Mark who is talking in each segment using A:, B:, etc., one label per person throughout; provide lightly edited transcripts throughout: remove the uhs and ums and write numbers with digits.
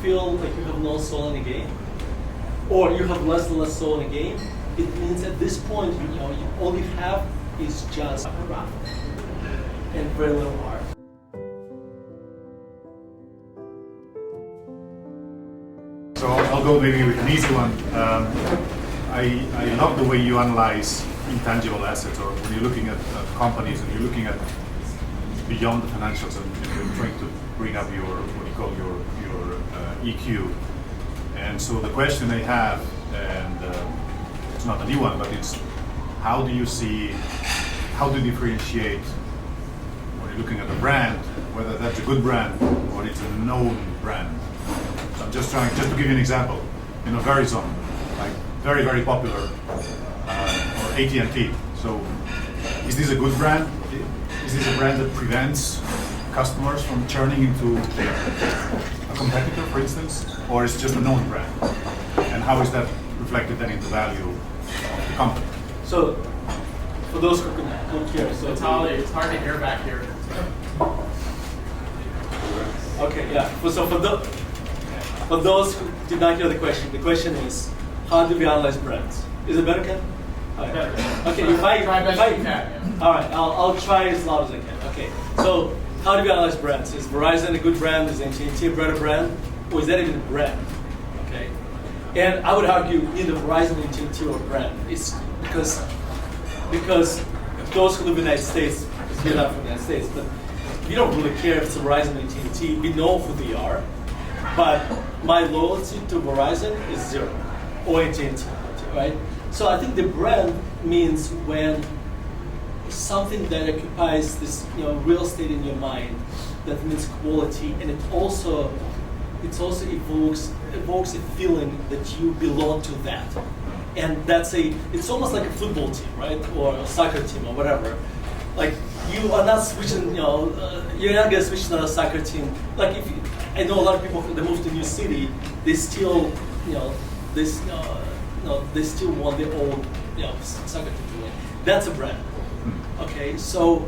A: feel like you have no soul in the game, or you have less and less soul in the game, it means at this point, all you have is just a craft and very little art.
B: So I'll go maybe with an easy one. I love the way you analyze intangible assets, or when you're looking at companies and you're looking at beyond the financials and you're trying to bring up your, what you call your EQ. And so the question I have, and it's not a new one, but it's how do you differentiate when you're looking at a brand, whether that's a good brand or it's a known brand? So I'm just to give you an example, Verizon, like very, very popular, or AT&T. So is this a good brand? Is this a brand that prevents customers from churning into a competitor, for instance? Or is it just a known brand? And how is that reflected then in the value of the company?
A: So, for those who can hear, so
C: Vitaliy, it's hard to hear back here.
A: Okay, yeah. For those who did not hear the question is, how do we analyze brands? Is it better, Ken? Okay, all right, I'll try as loud as I can. Okay, so how do we analyze brands? Is Verizon a good brand? Is AT&T a better brand? Or is that even a brand? Okay, and I would argue neither Verizon, AT&T, or brand. It's because those who live in the United States, because we're not from the United States, but we don't really care if it's Verizon or AT&T. We know who they are, but my loyalty to Verizon is zero, or AT&T, right? So I think the brand means when something that occupies this real estate in your mind, that means quality, and it also evokes a feeling that you belong to that. And it's almost like a football team, right? Or a soccer team or whatever. Like you are not switching, you're not gonna switch to another soccer team. Like I know a lot of people that move to a new city, they still, they still want their old, soccer team. That's a brand. Okay, so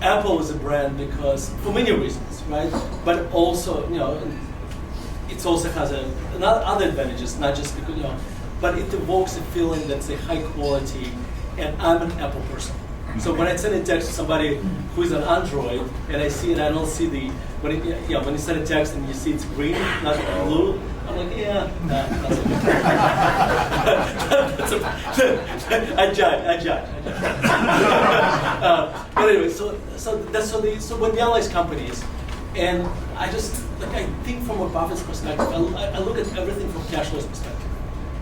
A: Apple is a brand because for many reasons, right? But also, it also has other advantages, not just because, but it evokes a feeling that's a high quality, and I'm an Apple person. So when I send a text to somebody who is an Android, and I see it, I don't see when you send a text and you see it's green, not blue, I'm like, yeah, that's okay. I judge. But anyway, so when we analyze companies, and I think from a Buffett's perspective, I look at everything from cash flow's perspective,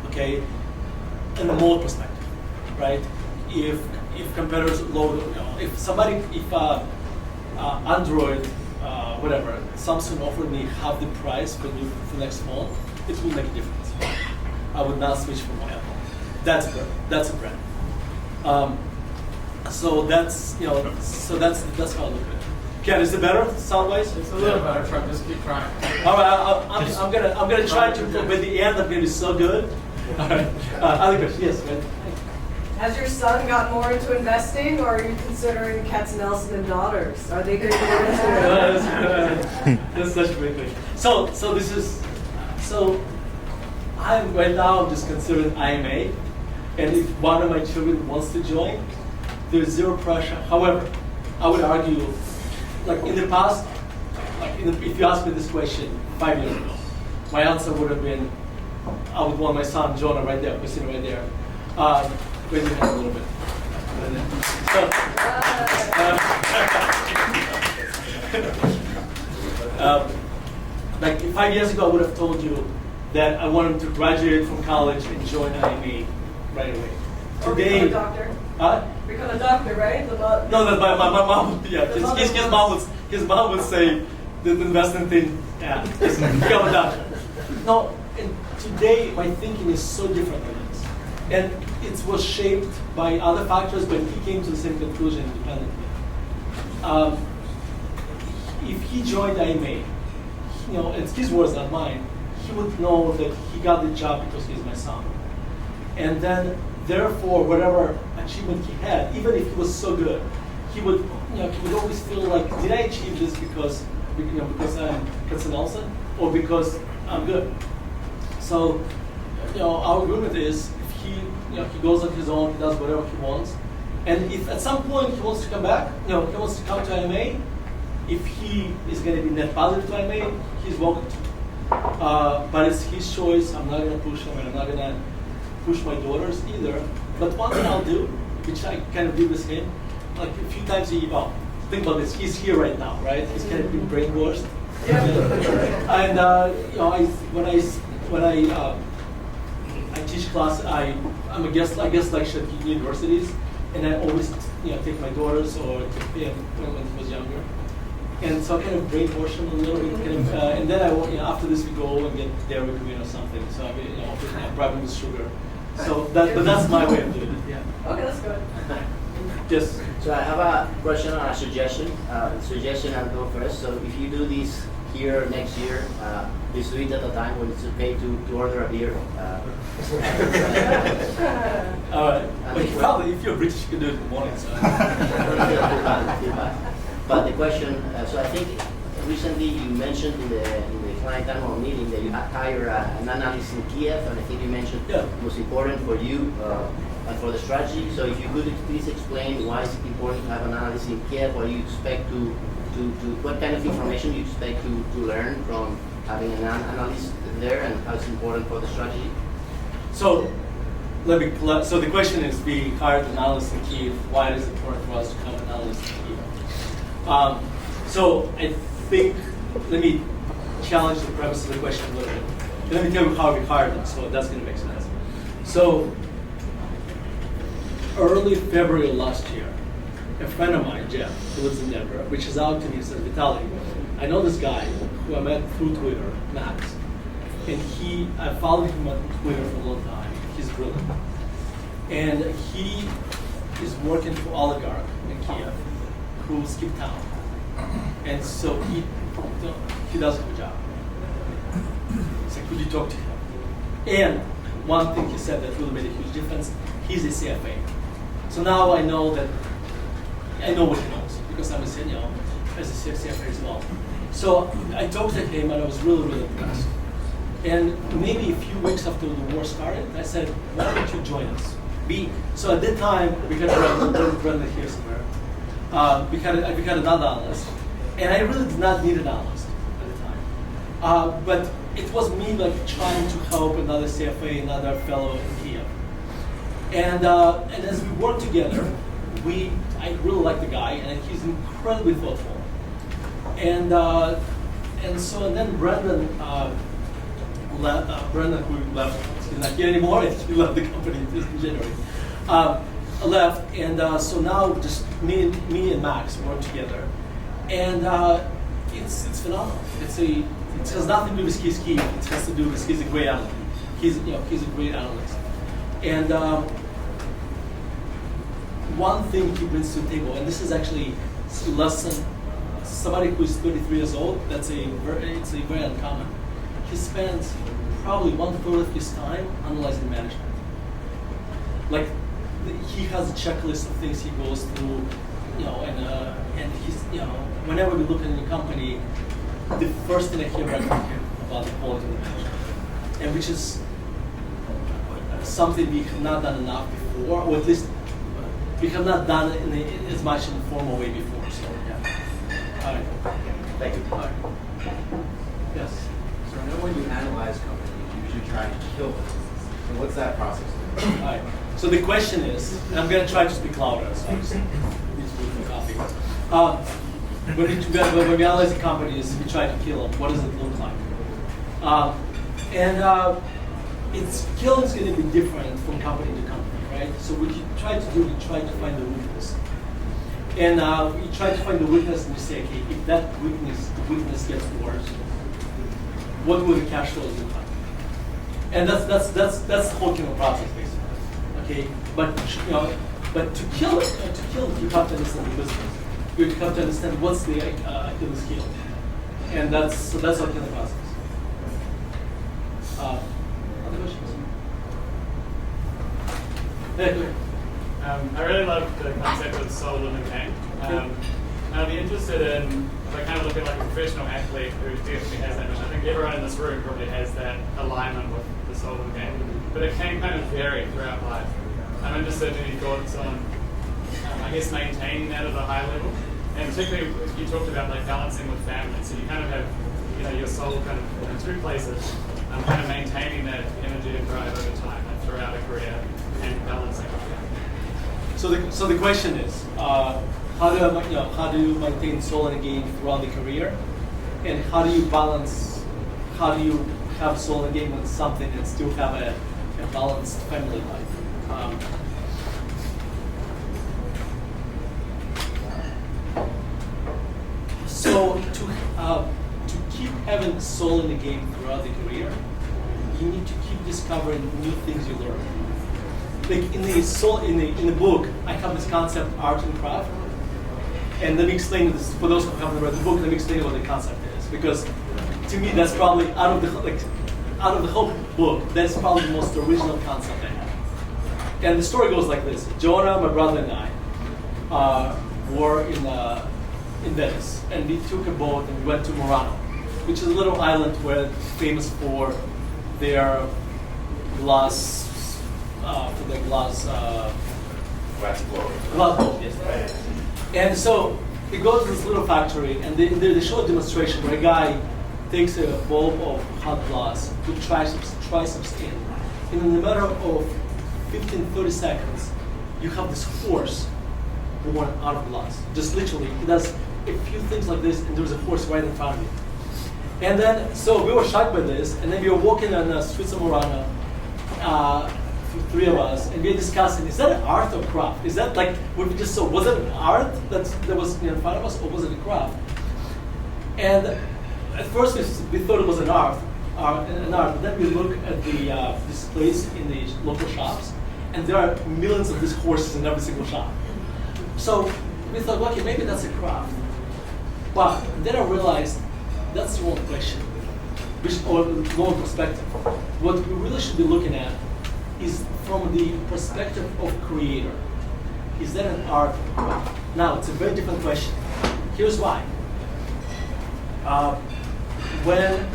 A: okay, and the mold perspective, right? If competitors load, if Android, whatever, Samsung offered me half the price for next phone, it will make a difference. I would not switch from my Apple. That's a brand. So that's how I look at it. Ken, is it better sound-wise?
C: It's a little better. Just keep trying.
A: All right, I'm gonna try to. By the end, I'm gonna be so good. All right. Other question? Yes. Right.
D: Has your son got more into investing, or are you considering Katsenelson and daughters? Are they going to get into it?
A: That's such a great question. So I'm right now. I'm just considering IMA, and if one of my children wants to join, there's zero pressure. However, I would argue, like in the past, if you asked me this question 5 years ago, my answer would have been, I would want my son Jonah right there, sitting right there. Wait a little bit. Like 5 years ago, I would have told you that I wanted to graduate from college and join IME right away.
D: Today, or become a doctor. Become a doctor, right?
A: No, my mom. Yeah, his mom would say the investment thing. Yeah, just become a doctor. No, and today my thinking is so different than this, and it was shaped by other factors, but he came to the same conclusion independently. If he joined IMA, it's his words, not mine, he would know that he got the job because he's my son. And then, therefore, whatever achievement he had, even if he was so good, he would always feel like, did I achieve this because I'm Katsenelson? or because I'm good. So, our agreement is if he goes on his own, he does whatever he wants, and if at some point he wants to come back, he wants to come to IMA, if he is going to be net positive to IMA, he's welcome to. But it's his choice. I'm not going to push him, and I'm not going to push my daughters either. But one thing I'll do, which I kind of did with him, like a few times a year. Think about this. He's here right now, right? He's kind of been brainwashed. And when I teach class, I'm a guest lecturer at universities, and I always take my daughters or took him when he was younger. And so I kind of brainwash him a little bit, and then after this we go and get Dairy Queen or something. So I bribe him with sugar. So but that's my way of doing it. Yeah.
D: Okay, that's good.
A: Yes.
E: So I have a question and a suggestion. Suggestion, I'll go first. So if you do this here next year, please do it at a time when it's okay to order a beer.
A: All right. Probably if you're British, you can do it in the morning. So.
E: Feel bad. But the question, so I think recently you mentioned in the client annual meeting that you hire an analyst in Kiev, and I think you mentioned it was important for you and for the strategy. So if you could please explain why it's important to have an analyst in Kiev, what you expect what kind of information you expect to learn from having an analyst there, and how it's important for the strategy.
A: So so the question is, we hired an analyst in Kiev. Why is it important for us to have an analyst in Kiev? So I think, let me challenge the premise of the question a little bit. Let me tell you how we hired them, so that's going to make sense. So early February of last year, a friend of mine, Jeff, who lives in Denver, reaches out to me and says, Vitaliy, I know this guy who I met through Twitter, Max, and I followed him on Twitter for a long time. He's brilliant. And he is working for oligarch in Kiev, who skipped town. And so he does a good job. He's like, could you talk to him? And one thing he said that really made a huge difference, he's a CFA. So now I know what he knows, because I'm a senior as a CFA as well. So I talked to him, and I was really, really impressed. And maybe a few weeks after the war started, I said, why don't you join us? So at that time, we had Brendan here somewhere. I became another analyst, and I really did not need an analyst at the time. But it was me trying to help another CFA, another fellow in Kiev. And as we worked together, I really like the guy, and he's incredibly thoughtful. And then Brendan who left, he's not here anymore. He left the company in January. Left, and so now just me and Max work together, and it's phenomenal. It has nothing to do with his ski. It has to do with he's a great analyst. He's a great analyst, and one thing he brings to the table, and this is actually a lesson. Somebody who is 33 years old, it's very uncommon. He spends probably 1/3 of his time analyzing management. He has a checklist of things he goes through, and he's, whenever we look at a new company, the first thing I hear back from him about the quality of the management, and which is something we have not done enough before, or at least we have not done it in as much in a formal way before. So yeah. All right.
E: Thank you.
A: All right. Yes.
C: So I know when you analyze companies, you usually try to kill them. So what's that process?
A: All right. So the question is, and I'm going to try to speak louder, so I just need to move my coffee. When we analyze the companies, we try to kill them. What does it look like? Killing is going to be different from company to company, right? So what you try to do, you try to find the weakness. And you try to find the weakness, and you say, okay, if the weakness gets worse, what will the cash flows look like? And that's the whole killing process, basically. Okay, but to kill it, you have to understand the business. You have to understand what's the Achilles heel, and that's our killing process. Other questions? Yeah, go ahead.
F: I really love the concept of soul in the tank. I'd be interested in, if I kind of look at a professional athlete who definitely has that, which I think everyone in this room probably has that alignment with the soul of the game, but it can kind of vary throughout life. I'm interested in any thoughts on, I guess, maintaining that at a high level, and particularly you talked about like balancing with family. So you kind of have, your soul kind of in two places, kind of maintaining that energy and drive over time, like throughout a career, and balancing with family.
A: So the question is, how do you maintain soul in a game throughout the career, and how do you have soul in a game with something and still have a balanced family life? So to keep having soul in the game throughout the career, you need to keep discovering new things you learn. Like in the book, I have this concept, art and craft. And let me explain this for those who haven't read the book. Let me explain what the concept is, because to me that's probably out of the whole book, that's probably the most original concept I have. And the story goes like this: Jonah, my brother, and I were in Venice, and we took a boat and we went to Murano, which is a little island where famous for their glass. Glass blower. Yes. And so we go to this little factory, and they show a demonstration where a guy takes a bulb of hot glass, puts triceps in. And in a matter of 15-30 seconds, you have this horse born out of glass. Just literally, it does a few things like this, and there's a horse right in front of you. And then, so we were shocked by this, and then we were walking on the streets of Murano, three of us, and we were discussing, is that an art or craft? Is that like, what we just saw, was it an art that was in front of us, or was it a craft? And at first we thought it was an art, but then we look at the displays in the local shops, and there are millions of these horses in every single shop. So we thought, okay, maybe that's a craft. But then I realized that's the wrong question, or the wrong perspective. What we really should be looking at is from the perspective of creator. Is that an art? Now, it's a very different question. Here's why. When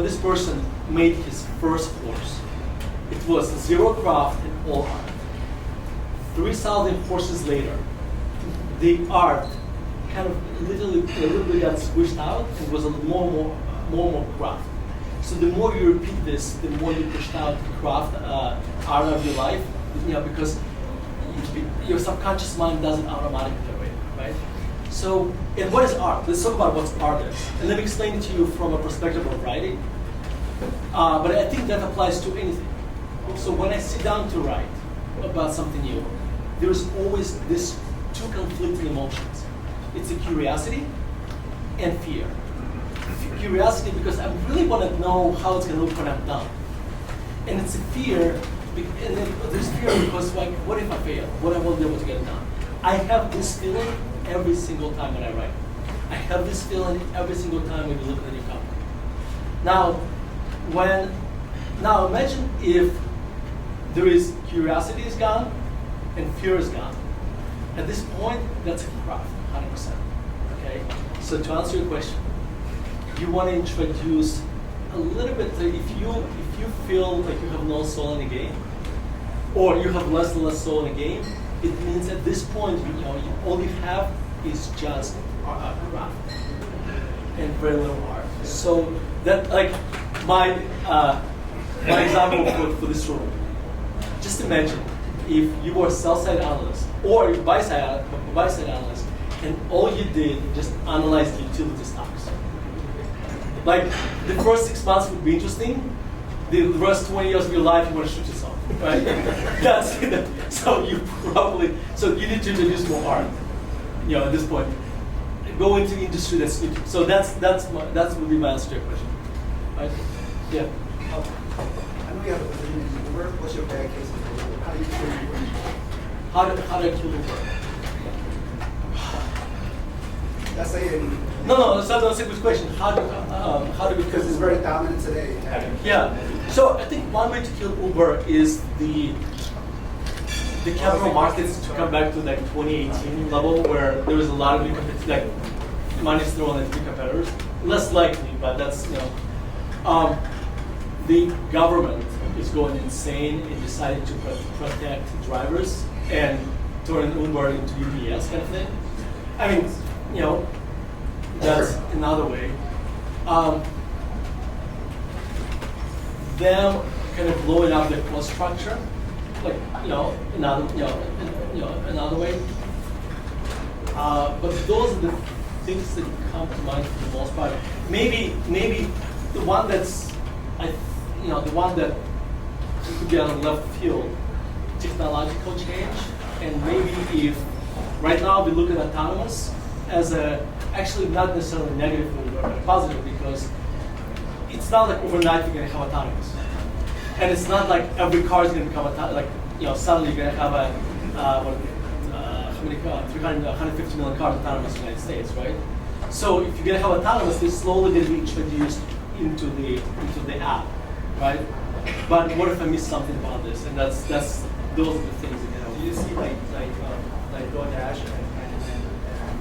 A: this person made his first horse, it was zero craft and all art. 3,000 horses later, the art kind of a little bit got squished out and was a more and more craft. So the more you repeat this, the more you push out the craft out of your life, because your subconscious mind does it automatically, right? So, and what is art? Let's talk about what art is. And let me explain it to you from a perspective of writing. But I think that applies to anything. So when I sit down to write about something new, there's always these two conflicting emotions. It's a curiosity and fear. Curiosity because I really want to know how it's going to look when I'm done. And it's a fear, and then there's fear because, like, what if I fail? What I won't be able to get it done? I have this feeling every single time when I write. I have this feeling every single time when you look at a new copy. Now imagine if there is curiosity is gone and fear is gone. At this point, that's a craft, 100%. Okay. So to answer your question, you want to introduce a little bit. If you feel like you have no soul in the game, or you have less and less soul in the game, it means at this point, all you have is just craft and very little art. So that, like, my example for this room. Just imagine if you were a sell-side analyst or buy-side analyst, and all you did just analyze utility stocks. Like, the first 6 months would be interesting. The rest 20 years of your life, you want to shoot yourself, right? That's it. So you need to introduce more art. At this point, go into industry that's new. So that would be my answer to your question. Right? Yeah.
G: I know you have a position in Uber. What's your bad case of Uber? How do you kill Uber?
A: How do I kill Uber?
G: That's
A: No, that's a good question. How do we
G: because it's very dominant today.
A: Yeah. So I think one way to kill Uber is the capital markets to come back to like 2018 level where there was a lot of new competitors, like money is thrown at new competitors. Less likely but that's, the government is going insane in deciding to protect drivers and turn Uber into UPS kind of thing. I mean, that's another way. Them kind of blowing up the cost structure, like another way. But those are the things that come to mind for the most part. Maybe the one that's the one that could be on the left field, technological change, and maybe if right now we look at autonomous as actually not necessarily negative but positive, because it's not like overnight you're going to have autonomous, and it's not like every car is going to become autonomous. Suddenly you're going to have a 150 million cars autonomous in the United States, right? So if you're going to have autonomous, they're slowly going to be introduced into the app, right? But what if I miss something about this? And that's those are the things that can help.
G: Do you see like DoorDash and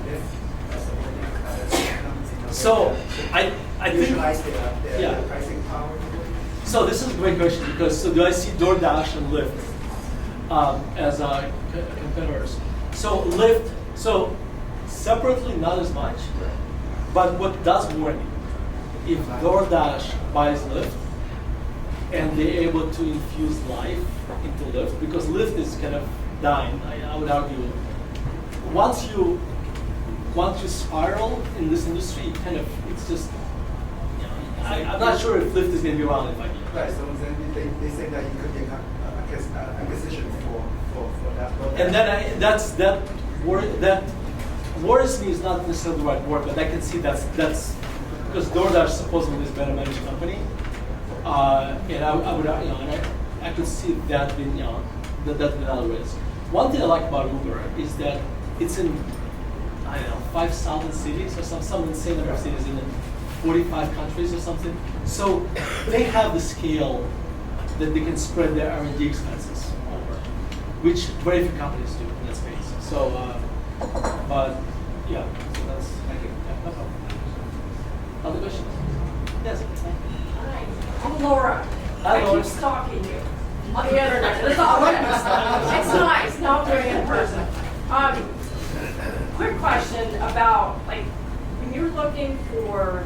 G: Lyft as a
A: So I think
G: visualize their pricing power?
A: so. This is a great question, because do I see DoorDash and Lyft as competitors? So Lyft, separately not as much, but what does worry me, if DoorDash buys Lyft and they're able to infuse life into Lyft, because Lyft is kind of dying, I would argue. Once you spiral in this industry, it's just, I'm not sure if Lyft is going to be around in 5 years.
G: Right, so then they say that it could be an acquisition for that.
A: And then that worries me is not necessarily the right word, but I can see that's because DoorDash supposedly is a better managed company, and I would and I could see that being that being another risk. One thing I like about Uber is that it's in 5,000 cities or some insane number of cities in 45 countries or something. So they have the scale that they can spread their R&D expenses over, which very few companies do in that space. So, but yeah, so that's thank you. Yeah, no problem. Other questions? Yes.
H: Hi, I'm Laura.
A: Hi,
H: I
A: Laura.
H: keep stalking you on the internet. It's all right. It's nice. Now I'm doing it in person. Quick question about, when you're looking for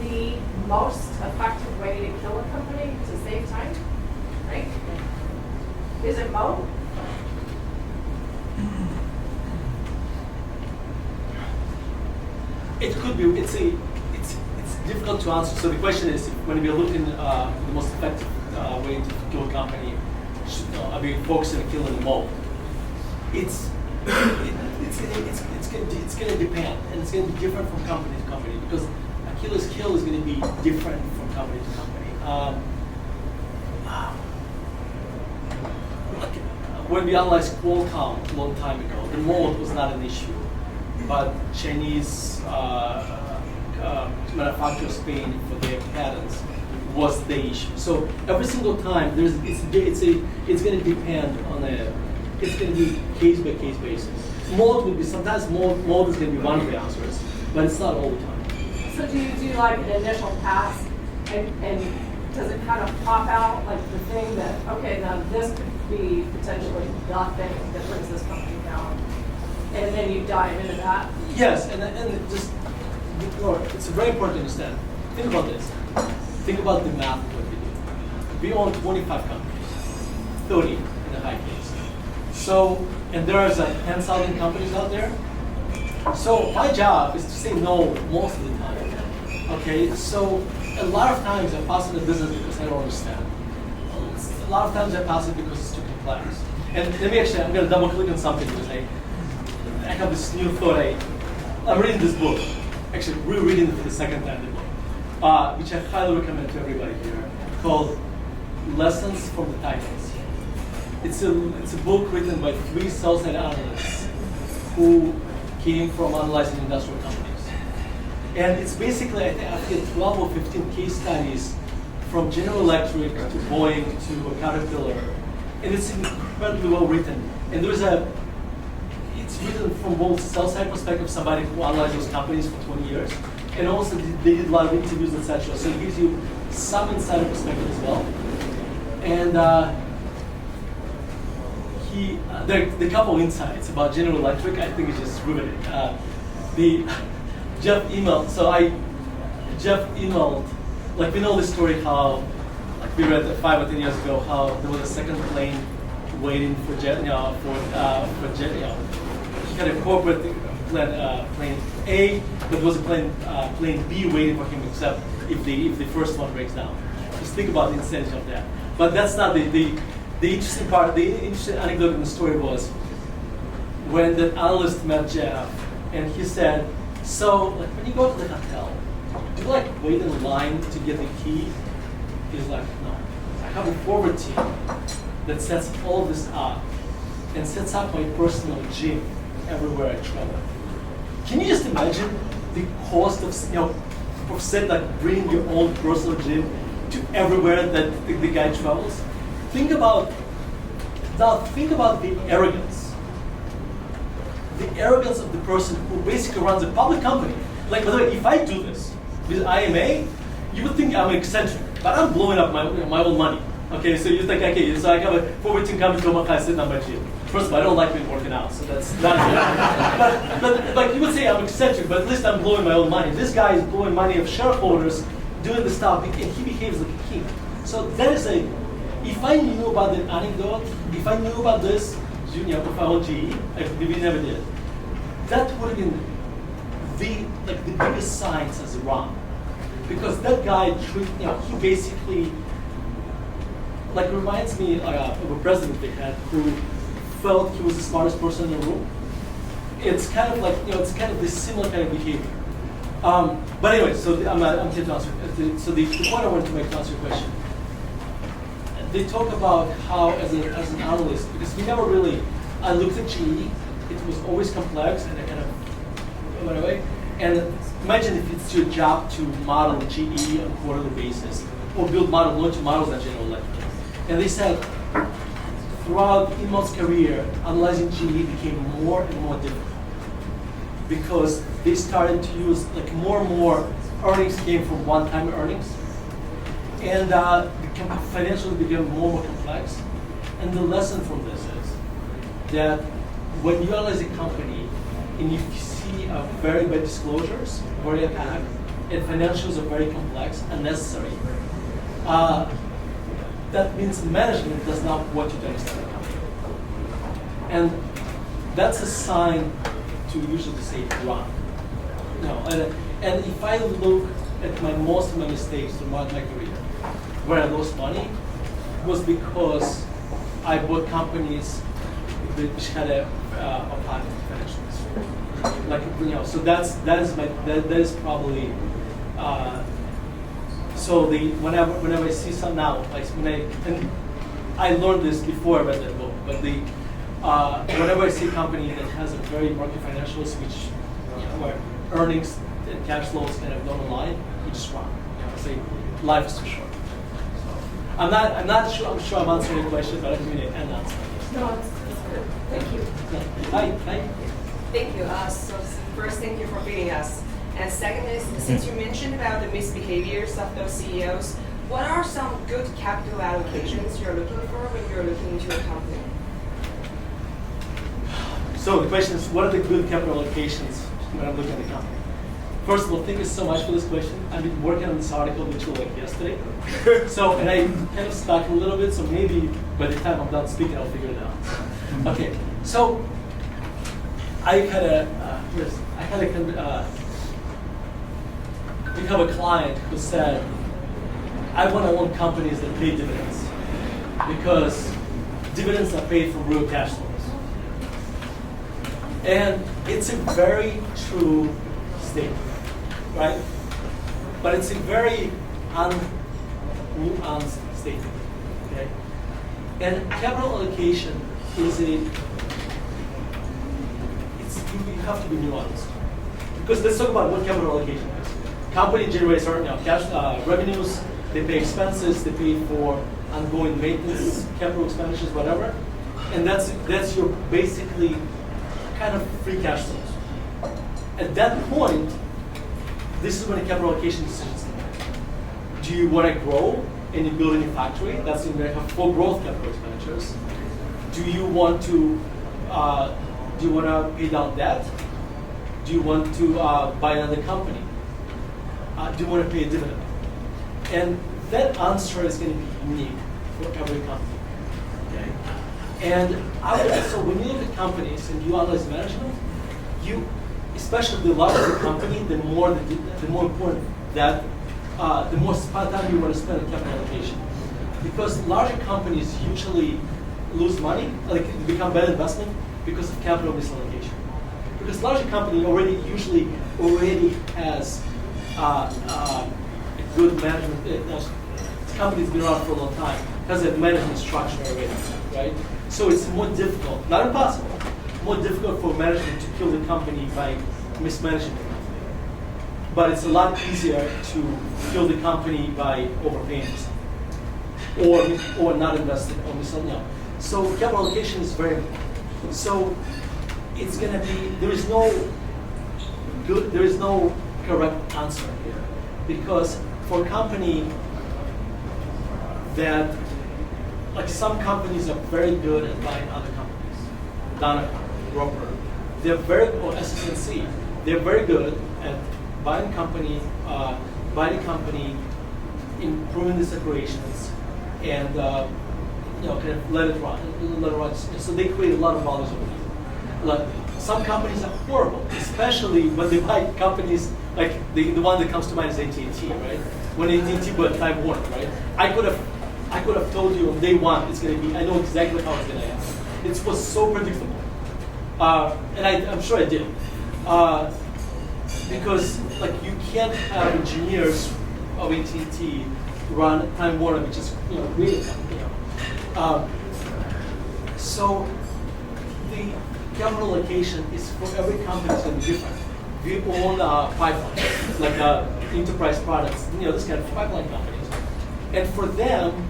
H: the most effective way to kill a company to save time, right? Is it Mo?
A: It could be. It's difficult to answer. So the question is, when we're looking for the most effective way to kill a company, are we focusing on killing them all? It's going to depend, and it's going to be different from company to company, because a killer's kill is going to be different from company to company. When we analyzed Qualcomm a long time ago, the mode was not an issue, but Chinese manufacturers paying for their patents was the issue. So every single time, it's going to depend on it's going to be case by case basis. Mode will be sometimes mode is going to be one of the answers, but it's not all the time.
H: So do you do like an initial pass, and does it kind of pop out like the thing that, okay, now this could be potentially the thing that brings this company down, and then you dive into that?
A: Yes, and just, it's very important to understand. Think about this. Think about the math of what we do. We own 25 companies, 30 in the high case. So, and there's 10,000 companies out there. So my job is to say no most of the time. Okay, so a lot of times I pass in the business because I don't understand. A lot of times I pass it because it's too complex. And let me actually, I'm going to double click on something because I have this new thought. I'm reading this book, actually rereading it for the second time, the book, which I highly recommend to everybody here, called Lessons from the Titans. It's a book written by 3 sell-side analysts who came from analyzing industrial companies. And it's basically, I think 12 or 15 case studies from General Electric to Boeing to Caterpillar. And it's incredibly well written. And it's written from both sell-side perspective, somebody who analyzed those companies for 20 years, and also they did a lot of interviews, etc. So it gives you some insider perspective as well. And the couple insights about General Electric, I think is just riveting. Jeff emailed, like we know the story how, like we read 5 or 10 years ago, how there was a second plane waiting for he had a corporate plane A, but there was a plane B waiting for him, except if the first one breaks down. Just think about the insanity of that. But that's not the interesting part. The interesting anecdote in the story was when the analyst met Jeff, and he said, "So, like when you go to the hotel, do you like wait in line to get the key?" He's like, "No, I have a forward team that sets all this up and sets up my personal gym everywhere I travel." Can you just imagine the cost of bringing your own personal gym to everywhere that the guy travels? Think about the arrogance. The arrogance of the person who basically runs a public company. Like, by the way, if I do this with IMA, you would think I'm eccentric, but I'm blowing up my own money. Okay, so you think, okay, so I have a forward team coming to Omaha, sitting on my gym. First of all, I don't like being working out, so that's not good. but you would say I'm eccentric, but at least I'm blowing my own money. This guy is blowing money of shareholders doing the stuff, and he behaves like a king. So that is if I knew about the anecdote, if I knew about this, if I owned GE, we never did, that would have been the biggest sign says wrong. Because that guy, he basically, reminds me of a president they had who felt he was the smartest person in the room. It's kind of like, it's kind of this similar kind of behavior. But anyway, so I'm here to answer. So the point I wanted to make to answer your question, they talk about how, as an analyst, because we never really, I looked at GE, it was always complex, and I kind of went away. And imagine if it's your job to model GE on a quarterly basis, or build launch models at General Electric. And they said, throughout Elon's career, analyzing GE became more and more difficult because they started to use more and more earnings came from one-time earnings, and financially became more and more complex. And the lesson from this is that when you analyze a company and you see very bad disclosures, very opaque, and financials are very complex, unnecessary, that means management does not want you to understand the company. And that's a sign to usually say run. And if I look at most of my mistakes throughout my career, where I lost money, was because I bought companies which had a opaque financials. So that is probably. So whenever I see some now, and I learned this before I read that book, but whenever I see a company that has a very murky financials, which where earnings and cash flows kind of don't align, you just run. I say life is too short. So I'm not sure. I'm sure I'm answering your question, but I didn't mean to end answer.
H: No, it's good. Thank you.
A: Hi.
D: Thank you. So first, thank you for feeding us. And second is, since you mentioned about the misbehaviors of those CEOs, what are some good capital allocations you're looking for when you're looking into a company?
A: So the question is, what are the good capital allocations when I'm looking at the company? First of all, thank you so much for this question. I've been working on this article literally yesterday. And I kind of stuck a little bit, so maybe by the time I'm done speaking, I'll figure it out. Okay, so we have a client who said, I want to own companies that pay dividends because dividends are paid from real cash flows. And it's a very true statement, right? But it's a very nuanced statement, okay? And capital allocation is you have to be nuanced. Because let's talk about what capital allocation is. Company generates cash revenues, they pay expenses, they pay for ongoing maintenance, capital expenditures, whatever. And that's your basically kind of free cash flows. At that point, this is when the capital allocation decisions come in. Do you want to grow and you build a new factory? That's in America for growth capital expenditures. Do you want to pay down debt? Do you want to buy another company? Do you want to pay a dividend? And that answer is going to be unique for every company. Okay? And so when you look at companies and you analyze management, especially the larger the company, the more important that the more time you want to spend on capital allocation. Because larger companies usually lose money, like they become bad investment because of capital misallocation. Because larger company usually already has a good management. The company's been around for a long time, has a management structure already, right? So it's more difficult, not impossible, more difficult for management to kill the company by mismanaging the company. But it's a lot easier to kill the company by overpaying something, or not investing, or misselling. So capital allocation is very important. So it's going to be, there is no correct answer here, because for a company that, like some companies are very good at buying other companies, Dana, Roper, they're very, or SSNC, they're very good at buying company, improving the separations, and kind of let it run. So they create a lot of values over time. Like some companies are horrible, especially when they buy companies like the one that comes to mind is AT&T, right? When AT&T bought Time Warner, right? I could have told you on day one it's going to be. I know exactly how it's going to end. It was so predictable, and I'm sure I did, because like you can't have engineers of AT&T run Time Warner, which is really so the capital allocation is for every company is going to be different. We own pipelines, like enterprise products, this kind of pipeline companies. And for them,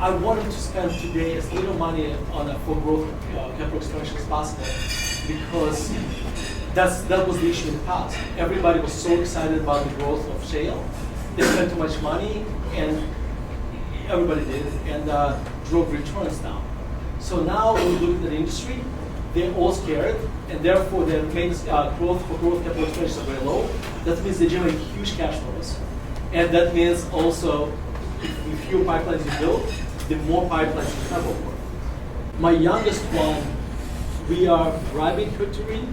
A: I want them to spend today as little money on for growth capital expenditure as possible, because that was the issue in the past. Everybody was so excited about the growth of shale. They spent too much money, and everybody did, and drove returns down. So now when we look at the industry, they're all scared, and therefore their main growth capital expenditures are very low. That means they generate huge cash flows. And that means also, the fewer pipelines you build, the more pipelines you have over. My youngest one, we are driving her to read.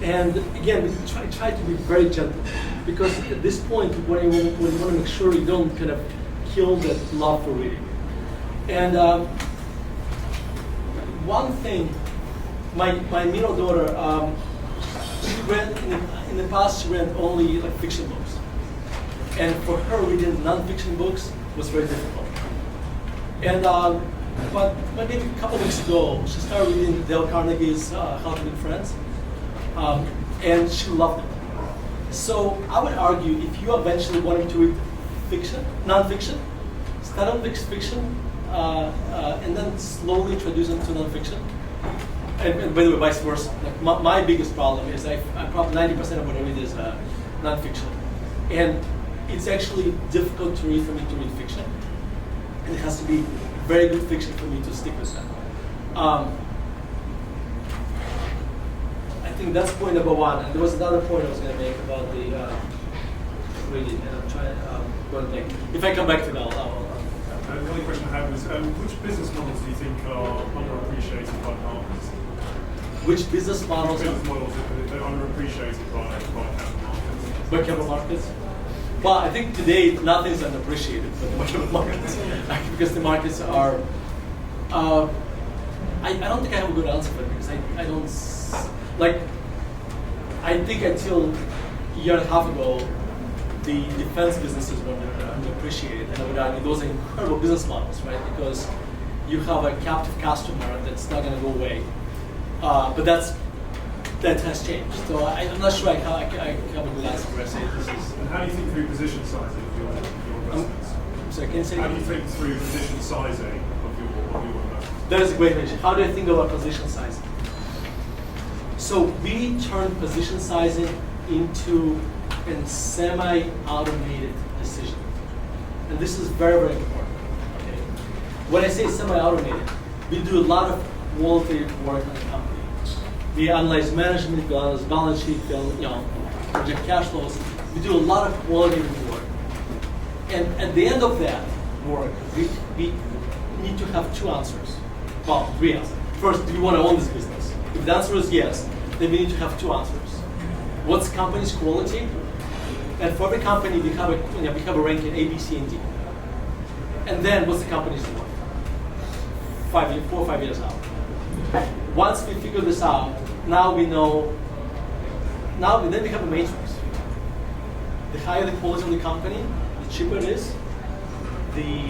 A: And again, we try to be very gentle, because at this point, when you want to make sure you don't kind of kill that love for reading. And one thing, my middle daughter, she read in the past. She read only like fiction books, and for her, reading nonfiction books was very difficult. And but maybe a couple of weeks ago, she started reading Dale Carnegie's How to Win Friends, and she loved it. So I would argue, if you eventually wanted to read nonfiction, start on fiction, and then slowly introduce them to nonfiction. And by the way, vice versa. Like my biggest problem is I probably 90% of what I read is nonfiction, and it's actually difficult for me to read fiction, and it has to be very good fiction for me to stick with that. I think that's point number one. And there was another point I was going to make about the reading, and I'm trying to think. If I come back to that, I'll
I: the only question I have is, which business models do you think are underappreciated by markets?
A: Which business models?
I: Which business models are underappreciated by capital markets?
A: By capital markets? Well, I think today nothing is underappreciated by the capital markets, because the markets are. I don't think I have a good answer for it, because I don't like. I think until a year and a half ago, the defense businesses were underappreciated, and I would argue those are incredible business models, right? Because you have a captive customer that's not going to go away, but that has changed. So I'm not sure I have a good answer where I say this is.
I: And how do you think through position sizing of your investments?
A: Sorry, can you say
I: How
A: that?
I: do you think through position sizing of your investments?
A: That is a great question. How do you think about position sizing? So we turn position sizing into a semi-automated decision. And this is very, very important. Okay? When I say semi-automated, we do a lot of qualitative work on the company. We analyze management, we analyze balance sheet, project cash flows. We do a lot of qualitative work. And at the end of that work, we need to have two answers. Well, three answers. First, do you want to own this business? If the answer is yes, then we need to have two answers. What's the company's quality? And for every company, we have a ranking A, B, C, and D. And then what's the company's worth? 4 or 5 years out. Once we figure this out, now we know. Then we have a matrix. The higher the quality of the company, the cheaper it is, the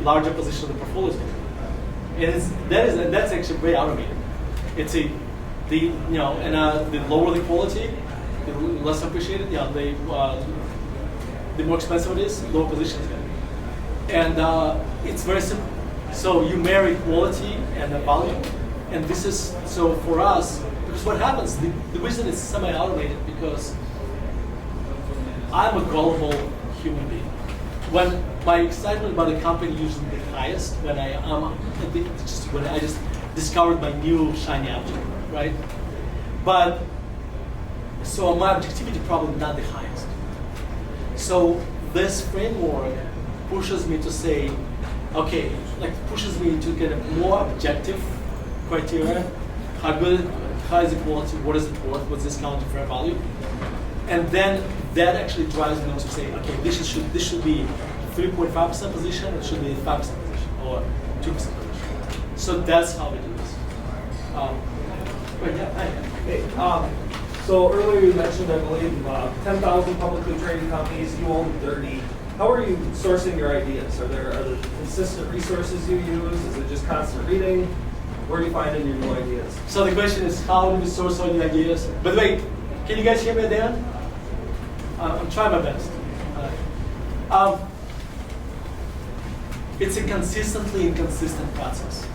A: larger position of the portfolio is going to be. And that's actually very automated. It's the lower the quality, the less appreciated. The more expensive it is, the lower position is going to be. And it's very simple. So you marry quality and value, and this is so for us. Because what happens? The reason it's semi-automated because I'm a gullible human being. When my excitement about the company is usually the highest, when I just discovered my new shiny object, right? But so my objectivity probably not the highest. So this framework pushes me to say, okay, pushes me to get a more objective criteria. How is the quality? What is it worth? What's discounted fair value? And then that actually drives me to say, okay, this should be 3.5% position. It should be 5% position or 2% position. So that's how we do this.
J: So earlier you mentioned, I believe, 10,000 publicly traded companies. You own 30. How are you sourcing your ideas? Are there consistent resources you use? Is it just constant reading? Where do you find your new ideas?
A: So the question is, how do we source all the ideas? By the way, can you guys hear me at the end? I'm trying my best. It's a consistently inconsistent process.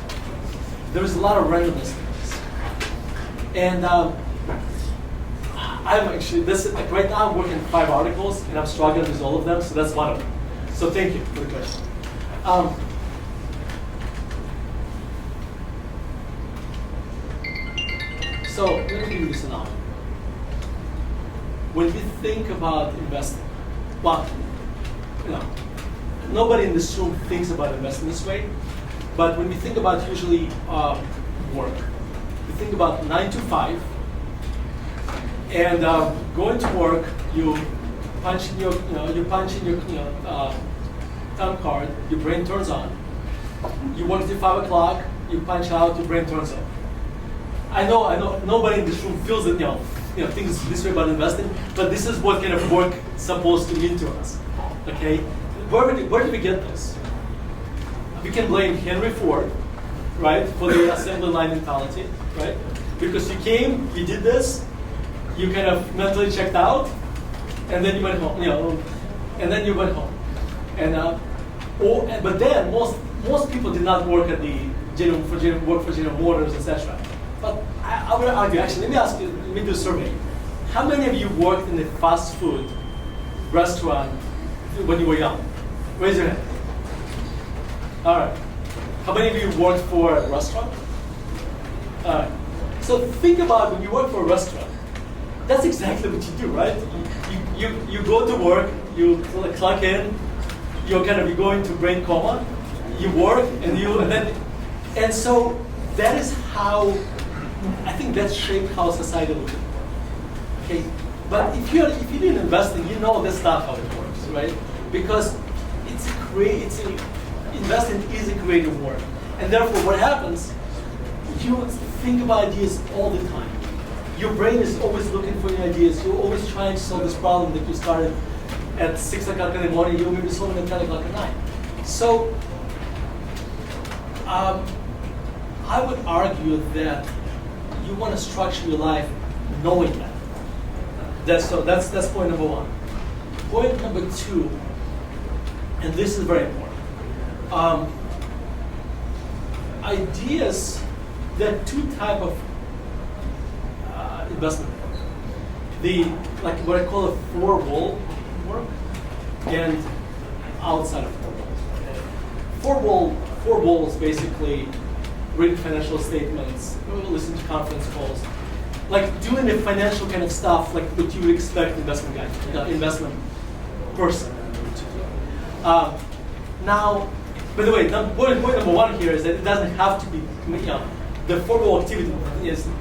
A: There's a lot of randomness in this. And I'm actually, right now I'm working 5 articles and I'm struggling with all of them, so that's one of them. So thank you for the question. So let me give you this analogy. When we think about investing, well, nobody in this room thinks about investing this way, but when we think about usually work, we think about 9 to 5, and going to work, you punch in your time card, your brain turns on. You work till 5 o'clock, you punch out, your brain turns on. I know nobody in this room feels that thinks this way about investing, but this is what kind of work is supposed to mean to us. Okay, where do we get this? We can blame Henry Ford, right, for the assembly line mentality, right? Because you came, you did this, you kind of mentally checked out, and then you went home, and then you went home, but then most people did not work at the General Motors, etc. But I would argue, actually, let me do a survey. How many of you worked in a fast food restaurant when you were young? Raise your hand. All right. How many of you worked for a restaurant? All right. So think about when you work for a restaurant. That's exactly what you do, right? You go to work, you clock in, you go into brain coma, you work, and so that is how. I think that shaped how society looks. Okay, but if you didn't investing, you know that's not how it works, right? Because investing is a creative work, and therefore what happens? You think about ideas all the time. Your brain is always looking for new ideas. You're always trying to solve this problem that you started at 6 o'clock in the morning. You may be solving at 10 o'clock at night. So I would argue that you want to structure your life knowing that. That's point number 1. Point number 2, and this is very important. Ideas, there are 2 types of investment work. The like what I call a four-wall work, and outside of four walls. Four walls basically read financial statements, listen to conference calls, like doing the financial kind of stuff, like what you would expect investment guy, investment person to do. Now, by the way, point number one here is that it doesn't have to be, the four-wall activity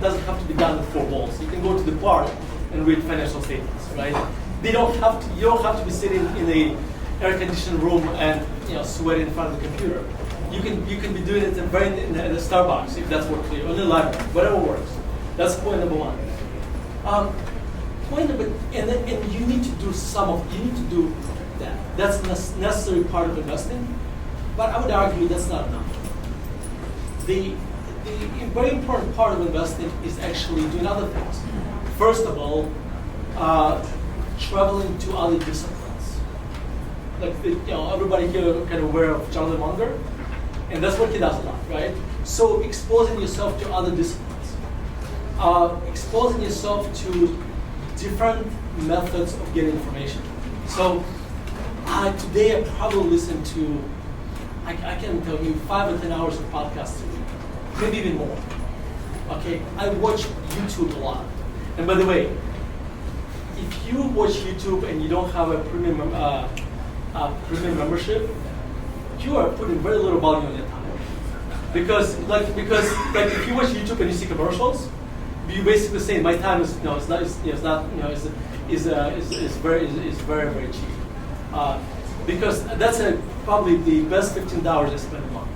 A: doesn't have to be done with four walls. You can go to the park and read financial statements, right? You don't have to be sitting in a air-conditioned room and sweating in front of the computer. You can be doing it in the Starbucks if that's works for you, or in the library, whatever works. That's point number one. And you need to do that. That's a necessary part of investing, but I would argue that's not enough. The very important part of investing is actually doing other things. First of all, traveling to other disciplines. Like everybody here kind of aware of Charlie Munger, and that's what he does a lot, right? So exposing yourself to other disciplines, exposing yourself to different methods of getting information. So today I probably listen to, I can tell you, 5 or 10 hours of podcasts a week, maybe even more. Okay, I watch YouTube a lot. And by the way, if you watch YouTube and you don't have a premium membership, you are putting very little value on your time. Because if you watch YouTube and you see commercials, you basically say my time is very cheap. Because that's probably the best 15 hours I spend a month.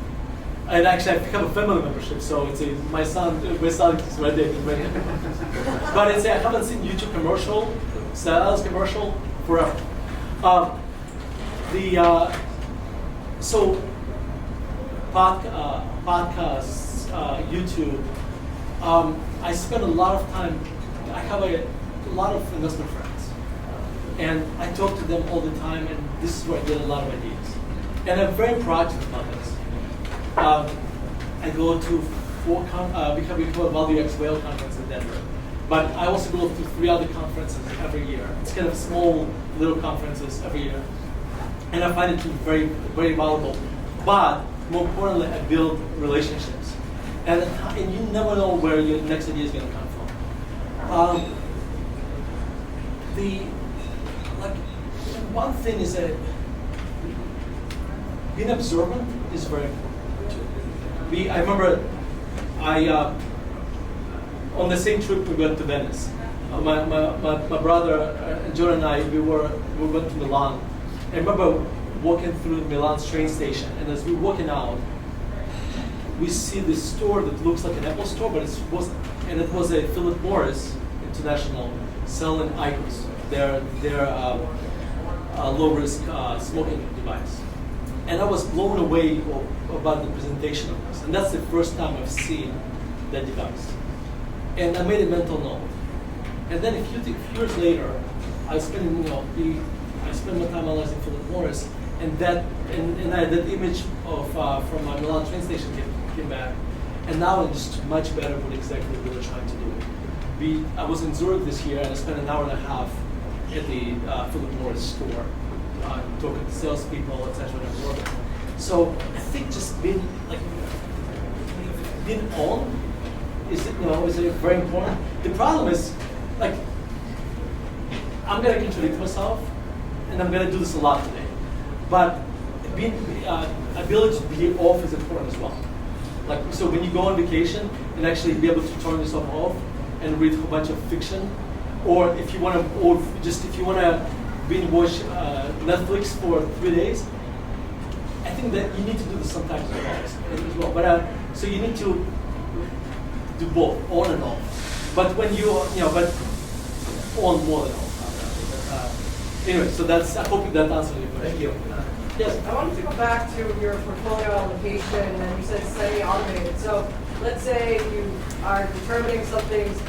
A: And actually, I pick up a family membership, so my son is right there. But I haven't seen YouTube commercial, sales commercial forever. So podcasts, YouTube. I spend a lot of time. I have a lot of investment friends, and I talk to them all the time. And this is where I get a lot of ideas. And I'm very proactive about this. I go to we have a Value X Whale conference in Denver, but I also go to 3 other conferences every year. It's kind of small little conferences every year, and I find it to be very, very valuable. But more importantly, I build relationships, and you never know where your next idea is going to come from. One thing is that being observant is very important. I remember on the same trip we went to Venice. My brother John and I we went to Milan. I remember walking through Milan's train station, and as we're walking out, we see this store that looks like an Apple store, but it was a Philip Morris International selling IQOS, their low risk smoking device. And I was blown away about the presentation of this. And that's the first time I've seen that device. And I made a mental note. And then a few years later, I spent my time analyzing Philip Morris, and that image of from my Milan train station came back. And now I'm just much better with exactly what we're trying to do. I was in Zurich this year, and I spent an hour and a half at the Philip Morris store. Talking to salespeople, etc. So I think just being on is very important. The problem is I'm going to contradict myself, and I'm going to do this a lot today. But ability to be off is important as well. So when you go on vacation and actually be able to turn yourself off and read a whole bunch of fiction, or if you want to binge watch Netflix for 3 days, I think that you need to do this sometimes as well. But so you need to do both, on and off. But when but on more than off. Anyway, so I hope that answers your question.
J: Thank you.
A: Yes.
H: I wanted to go back to your portfolio allocation, and you said semi-automated. So let's say you are determining something's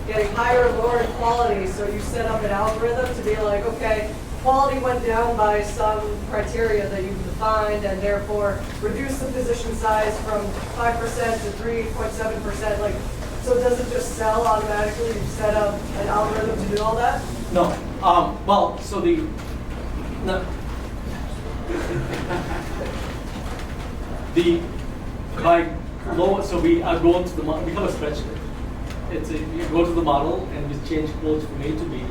H: getting higher or lower in quality, so you set up an algorithm to be like, okay, quality went down by some criteria that you've defined, and therefore reduce the position size from 5% to 3.7%. So does it just sell automatically? You set up an algorithm to do all that?
A: No. Well, so no. Like low. So we are going to the model. We have a spreadsheet. You go to the model and we change quotes from A to B,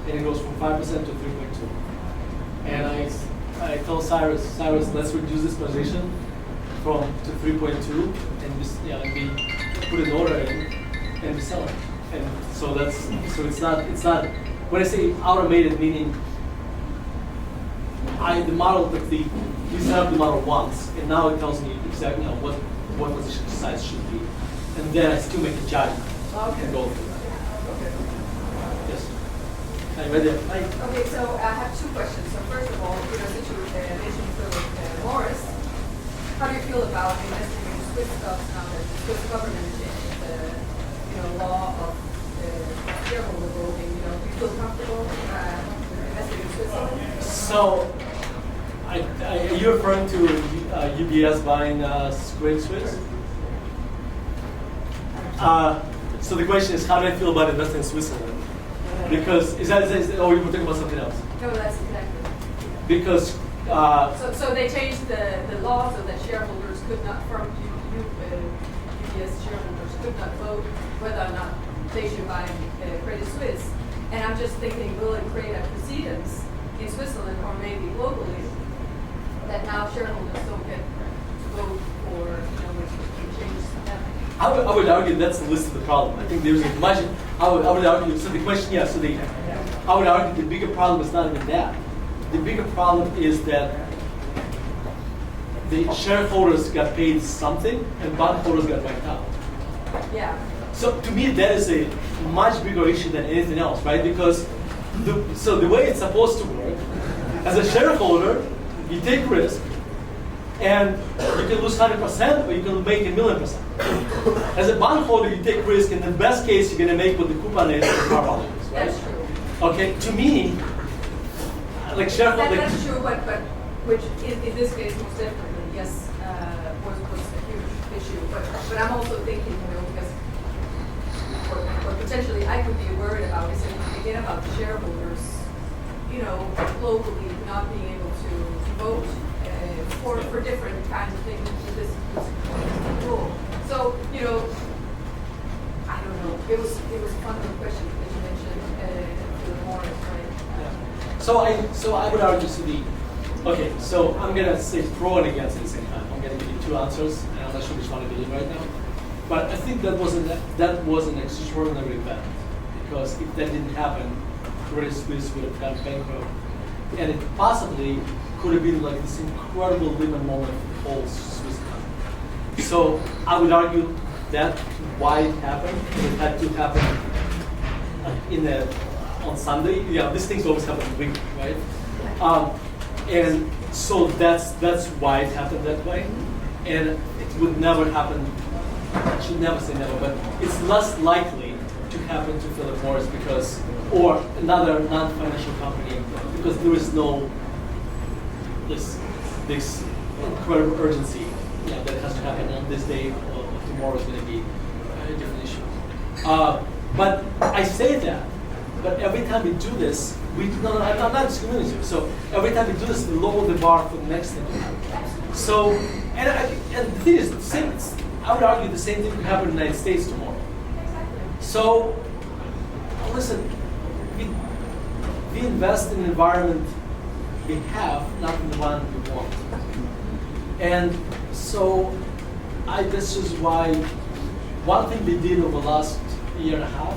A: and it goes from 5% to 3.2. And I told Cyrus, let's reduce this position to 3.2, and we put an order in, and we sell it. And so it's not. When I say automated, meaning the model, you set up the model once, and now it tells me exactly what position size should be, and then I still make a judgment and go through that.
H: Okay.
A: Yes. Are you ready?
K: Okay, so I have two questions. So first of all, since you mentioned Philip Morris, how do you feel about investing in Swiss stocks now that the Swiss government changed the law of shareholder voting? Do you feel comfortable investing in Switzerland?
A: So, are you referring to UBS buying Credit Suisse? So the question is, how do I feel about investing in Switzerland? Because or you were talking about something else?
K: No, that's exactly.
A: Because
K: so they changed the law so that shareholders could not, UBS shareholders could not vote whether or not they should buy Credit Suisse. And I'm just thinking, will it create a precedence in Switzerland or maybe globally that now shareholders don't get to vote for, which changes them?
A: I would argue that's the list of the problem. I think there's a much. I would argue. So the question, yeah. So I would argue the bigger problem is not even that. The bigger problem is that the shareholders got paid something and bondholders got wiped out.
K: Yeah.
A: So to me, that is a much bigger issue than anything else, right? Because the way it's supposed to work, as a shareholder, you take risk, and you can lose 100%, or you can make 1,000,000%. As a bondholder, you take risk. In the best case, you're going to make what the coupon is or the par value is, right?
K: That's true.
A: Okay, to me, like shareholder.
K: That's true, but which in this case most definitely, yes, was a huge issue. But I'm also thinking, because what potentially I could be worried about is again about the shareholders, globally not being able to vote for different kinds of things with this rule. So, I don't know. It was a fundamental question that you mentioned to the Morris, right?
A: Yeah. So I would argue to the. Okay, so I'm gonna say pro and against at the same time. I'm gonna give you two answers, and I'm not sure which one to believe right now. But I think that was an extraordinary event, because if that didn't happen, Credit Suisse would have gone bankrupt, and it possibly could have been like this incredible Lehman moment for the whole Swiss economy. So I would argue that why it happened. It had to happen on Sunday. Yeah, these things always happen in week, right? And so that's why it happened that way. And it would never happen. I should never say never, but it's less likely to happen to Philip Morris or another non-financial company, because there is no this incredible urgency that it has to happen on this day, or tomorrow is going to be a different issue. But I say that, but every time we do this, I'm not discriminating you. So every time we do this, we lower the bar for the next thing to happen. So, and the thing is, I would argue the same thing could happen in the United States tomorrow. So, listen, we invest in an environment we have, not in the one we want. And so, this is why one thing we did over the last year and a half,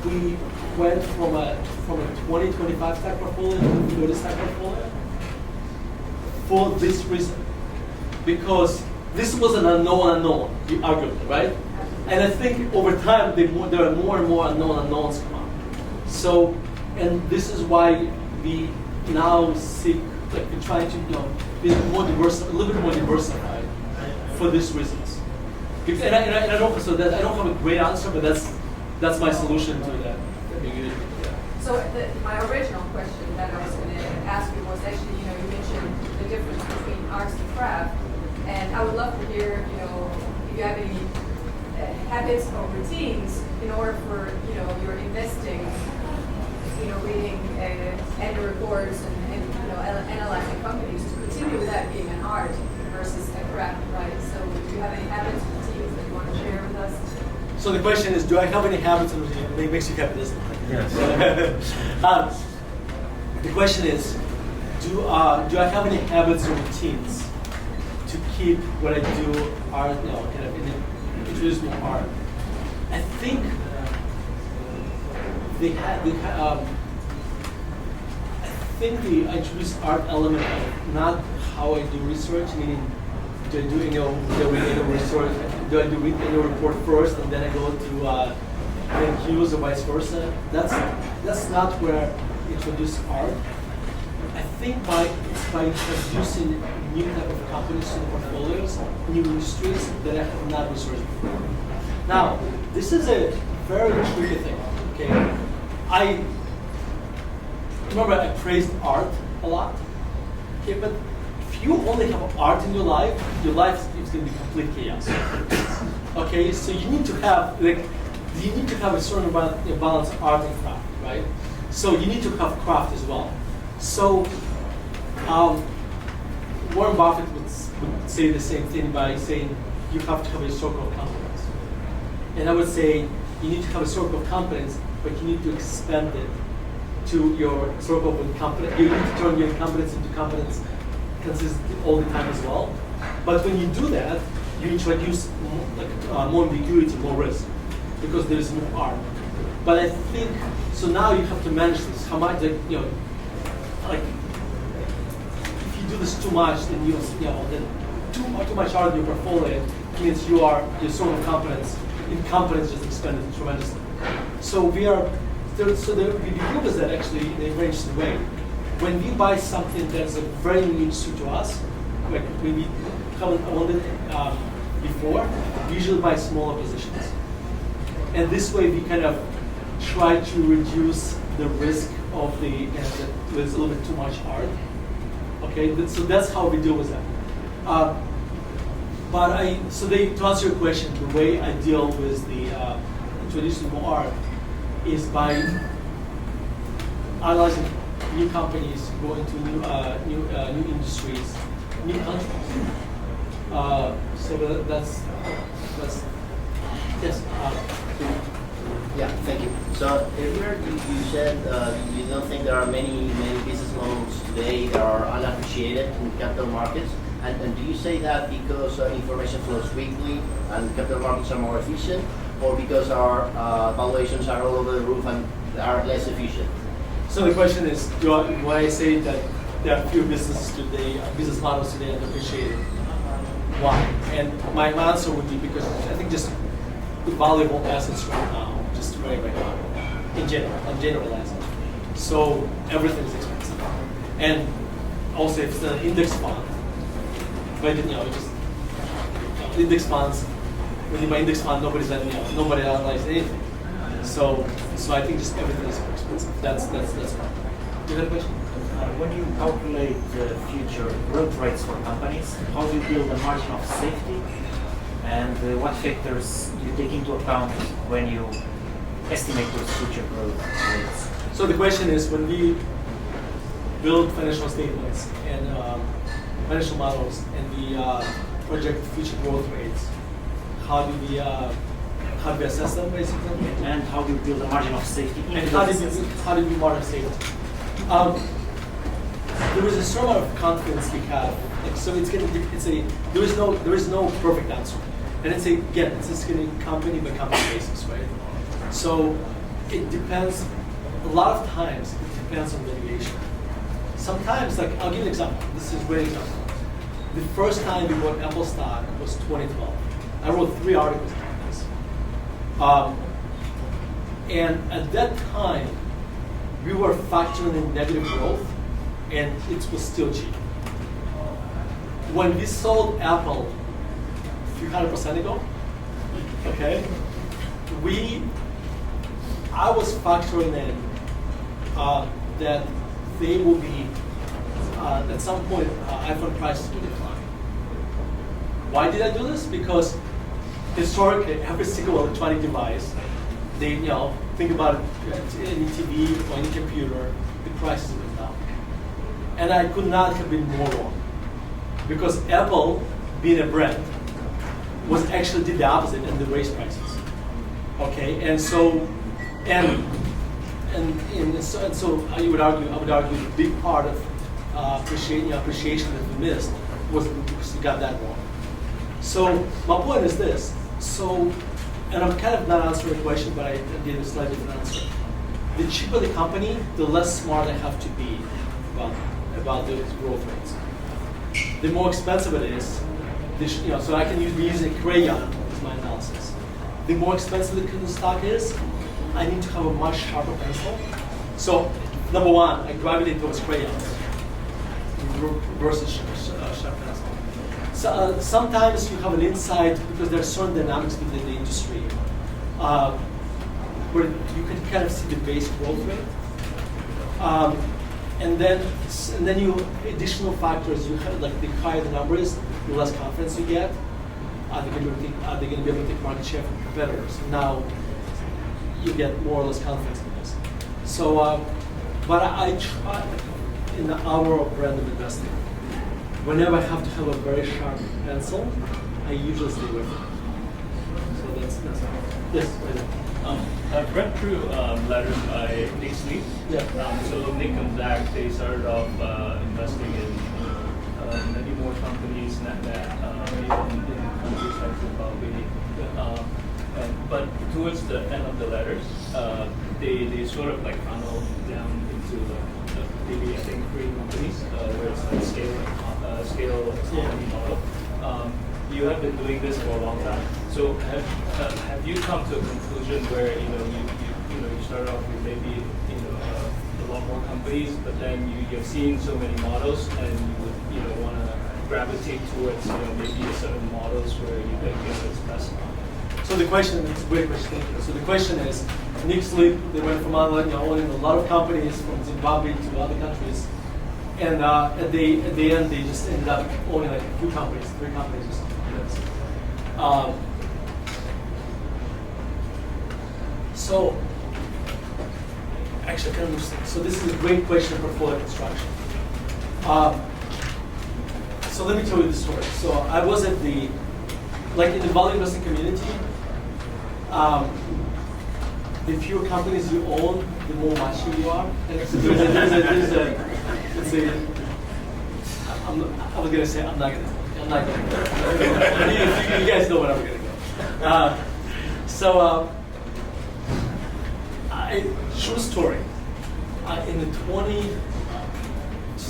A: we went from a 20-25 type portfolio to a 30 type portfolio for this reason. Because this was an unknown, arguably, right? And I think over time, there are more and more unknowns come up. So, and this is why we now seek, like we're trying to, be a little bit more diversified for these reasons. And I don't have a great answer, but that's my solution to that.
K: So my original question that I was going to ask you was actually, you mentioned the difference between arts and craft, and I would love to hear, if you have habits or routines in order for your investing, reading annual reports and analyzing companies to continue with that being an art versus a craft, right? So do you have any habits or routines that you want to share with us?
A: So the question is, do I have any habits and routines? It makes you happy, doesn't it?
L: Yes.
A: The question is, do I have any habits or routines to keep what I do art, kind of introduce me to art? I think I introduced art element of not how I do research, meaning do I do annual research, do I do annual report first and then I go to NQs or vice versa? That's not where I introduce art. I think by introducing new type of companies to the portfolios, new industries that I have not researched before. Now, this is a very tricky thing, okay? I remember I praised art a lot, okay, but if you only have art in your life is going to be complete chaos. Okay, so you need to have a certain balance of art and craft, right? So you need to have craft as well. So Warren Buffett would say the same thing by saying you have to have a circle of competence. And I would say you need to have a circle of competence, but you need to expand it to your circle of competence. You need to turn your competence into competence consistently all the time as well. But when you do that, you introduce more ambiguity, more risk, because there is more art. But I think, so now you have to manage this. How much, if you do this too much, then then too much art in your portfolio means your sort of incompetence just expanded tremendously. So we begin that actually in a very interesting way. When we buy something that's a very new industry to us, like we haven't owned it before, we usually buy smaller positions. And this way we kind of try to reduce the risk of that there's a little bit too much art. Okay, so that's how we deal with that. To answer your question, the way I deal with the introducing more art is by analyzing new companies, going to new industries, new countries. So that's yes.
E: Yeah, thank you. So earlier you said you don't think there are many business models today that are unappreciated in capital markets. And do you say that because information flows quickly and capital markets are more efficient, or because our valuations are all over the roof and are less efficient?
A: So the question is, do I say that there are few business models today underappreciated? Why? And my answer would be because I think just the valuable assets right now, just right now, in general assets. So everything is expensive. And also if it's an index fund, but index funds, when you buy index fund, nobody analyzes anything. So I think just everything is more expensive. That's fine. Do you have a question?
L: When you calculate the future growth rates for companies, how do you build a margin of safety? And what factors do you take into account when you estimate those future growth rates?
A: So the question is, when we build financial statements and financial models and we project future growth rates, how do we assess them basically?
L: And how do you build a margin of safety?
A: And how do you margin of safety? There is a certain amount of confidence we have. There is no perfect answer, and it's just going to be company by company basis, right? So it depends. A lot of times it depends on litigation. Sometimes, I'll give you an example. This is a great example. The first time we bought Apple stock was 2012. I wrote 3 articles about this. And at that time, we were factoring in negative growth, and it was still cheap. When we sold Apple a few 100% ago, okay, I was factoring in that they will be, at some point, iPhone prices will decline. Why did I do this? Because historically, every single electronic device, they, think about it, any TV or any computer, the prices went down. And I could not have been more wrong. Because Apple, being a brand, was actually did the opposite and they raised prices. Okay, and so I would argue the big part of appreciation that we missed was because we got that wrong. So my point is this. So, and I'm kind of not answering the question, but I gave a slightly different answer. The cheaper the company, the less smart I have to be about the growth rates. The more expensive it is, so I can be using a crayon as my analysis. The more expensive the stock is, I need to have a much sharper pencil. So, number one, I gravitate towards crayons versus sharp pencil. So, sometimes you have an insight because there are certain dynamics within the industry where you can kind of see the base growth rate. And then you additional factors. You have like the higher the numbers, the less confidence you get. Are they going to be able to take market share from competitors? Now you get more or less confidence in this. So, but I try in our brand of investing. Whenever I have to have a very sharp pencil, I usually stay with it. So that's yes.
M: I've read through letters by Nick Sleep.
A: Yeah.
M: So Nick and Zach, they started off investing in many more companies in countries like Zimbabwe. But towards the end of the letters, they sort of like funnel down into maybe I think 3 companies where it's like scale economy model. You have been doing this for a long time. So have you come to a conclusion where you start off with maybe a lot more companies, but then you've seen so many models and you would want to gravitate towards maybe certain models where you think it's best?
A: So the question is a great question. So the question is, Nick Sleep, they went from owning a lot of companies from Zimbabwe to other countries, and at the end they just ended up owning like a few companies, 3 companies or something like this. So actually, kind of interesting. So this is a great question for portfolio construction. So let me tell you the story. So I was at in the value investing community. The fewer companies you own, the more mature you are. And I was gonna say I'm not gonna go. You guys know where I'm gonna go. True story. In the 2008,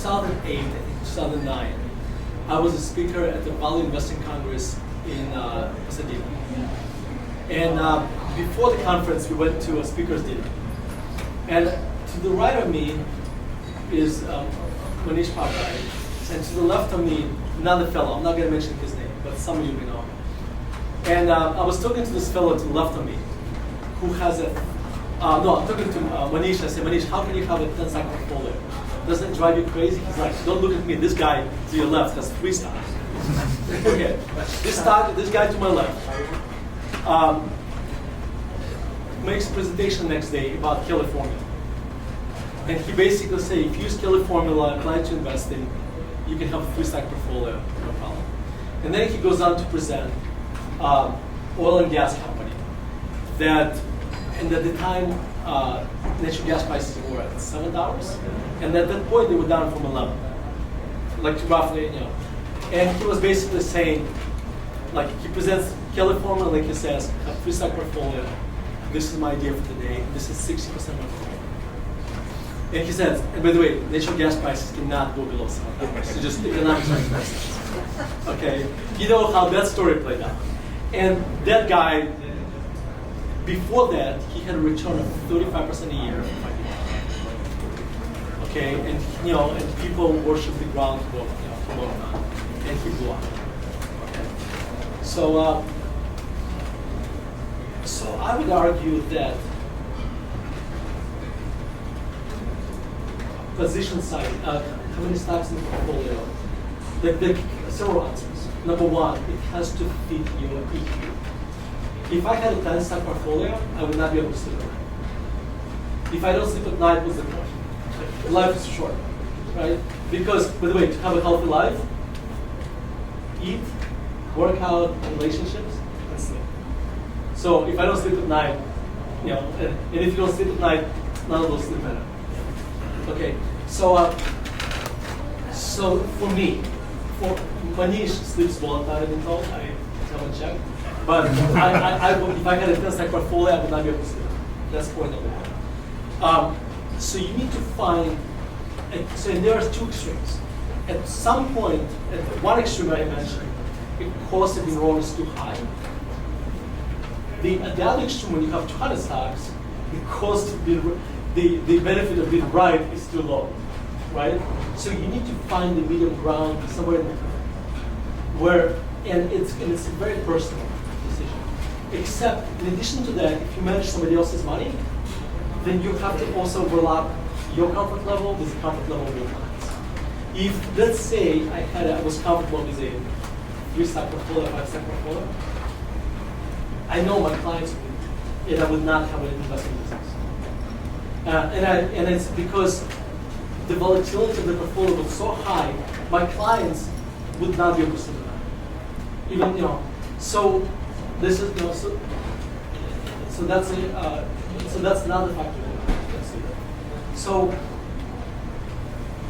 A: I think 2009, I was a speaker at the Value Investing Congress in Pasadena. And before the conference, we went to a speaker's dinner. And to the right of me is Manish Papai, and to the left of me, another fellow. I'm not going to mention his name, but some of you may know him. And I was talking to this fellow to the left of me, who has I'm talking to Manish. I said, Manish, how can you have a 10-stock portfolio? Doesn't it drive you crazy? He's like, don't look at me. This guy to your left has 3 stocks. Okay, this guy to my left makes a presentation next day about Kelly formula. And he basically said, if you use Kelly formula, apply it to investing, you can have a 3-stock portfolio, no problem. And then he goes on to present oil and gas company and at the time, natural gas prices were at $7, and at that point they were down from 11, like roughly, And he was basically saying, like he presents Kelly formula, like he says, a 3-stock portfolio. This is my idea for today. This is 60% of my portfolio. And he says, and by the way, natural gas prices cannot go below $7. So just economics are expensive. Okay, you know how that story played out. And that guy, before that, he had a return of 35% a year. Okay, and and people worship the ground for and he blew up. Okay, so I would argue that position size, how many stocks in the portfolio? There are several answers. Number one, it has to fit your EQ. If I had a 10-stock portfolio, I would not be able to sleep at night. If I don't sleep at night, what's the point? Life is short, right? Because, by the way, to have a healthy life, eat, work out, relationships, and sleep. So if I don't sleep at night, and if you don't sleep at night, none of those sleep better. Okay, so for me, for Manish sleeps well at night, I've been told. I haven't checked. But I would, if I had a 10-stock portfolio, I would not be able to sleep. That's point number one. So you need to find, and there are two extremes. At some point, at one extreme I mentioned, the cost of enrollment is too high. At the other extreme, when you have 200 stocks, the cost of the benefit of being right is too low, right? So you need to find the medium ground somewhere in between, and it's a very personal decision. Except, in addition to that, if you manage somebody else's money, then you have to also overlap your comfort level with the comfort level of your clients. If, let's say, I was comfortable with a 3-stock portfolio, 5-stock portfolio, I know my clients would, and I would not have an investment business. And it's because the volatility of the portfolio was so high, my clients would not be able to sleep at night. Even, so this is, so that's a, so that's another factor. So